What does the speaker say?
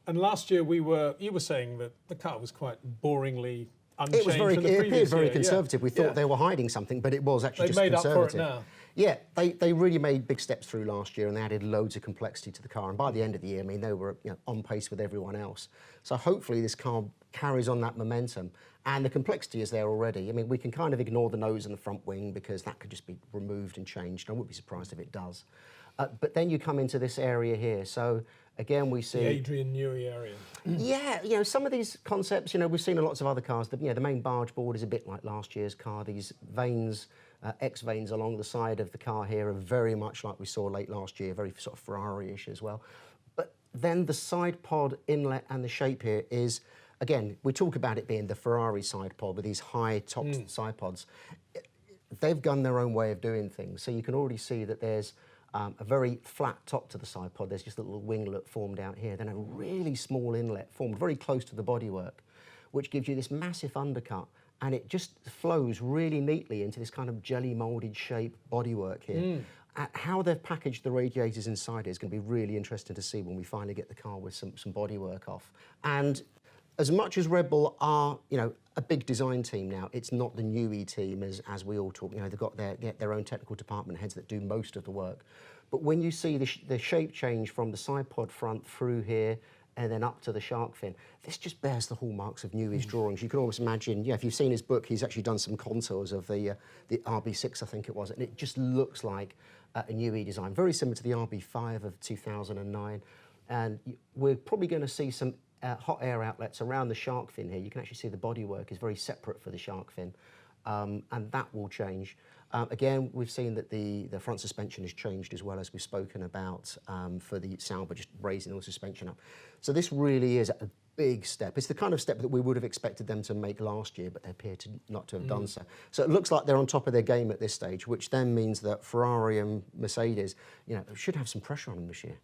And last year you were saying that the car was quite boringly unchanged It was very, from the it previous appeared very year. conservative. Yeah. We thought Yeah. they were hiding something, but it was actually They just made up conservative. for it now. Yeah, they really made big steps through last year, and they added loads of complexity to the car. And by the end of the year, I mean, they were on pace with everyone else. So hopefully this car carries on that momentum. And the complexity is there already. I mean, we can kind of ignore the nose and the front wing because that could just be removed and changed. I wouldn't be surprised if it does. But then you come into this area here. So again, we see The Adrian Newey area. Yeah, some of these concepts, we've seen in lots of other cars. The main barge board is a bit like last year's car. These veins, X veins along the side of the car here are very much like we saw late last year, very sort of Ferrari-ish as well. But then the side pod inlet and the shape here is, again, we talk about it being the Ferrari side pod with these high-topped side pods. They've gone their own way of doing things. So you can already see that there's a very flat top to the side pod. There's just a little winglet formed out here, then a really small inlet formed very close to the bodywork, which gives you this massive undercut, and it just flows really neatly into this kind of jelly moulded shape bodywork here. How they've packaged the radiators inside is going to be really interesting to see when we finally get the car with some bodywork off. And as much as Red Bull are, a big design team now, it's not the Newey team as we all talk. They've got their own technical department heads that do most of the work. But when you see the shape change from the side pod front through here and then up to the shark fin, this just bears the hallmarks of Newey's drawings. You can almost imagine, if you've seen his book, he's actually done some contours of the RB6, I think it was, and it just looks like a Newey design, very similar to the RB5 of 2009. And we're probably going to see some hot air outlets around the shark fin here. You can actually see the bodywork is very separate for the shark fin, and that will change. Again, we've seen that the front suspension has changed as well, as we've spoken about for the Sauber, just raising the suspension up. So this really is a big step. It's the kind of step that we would have expected them to make last year, but they appear not to have done so. So it looks like they're on top of their game at this stage, which then means that Ferrari and Mercedes, should have some pressure on them this year.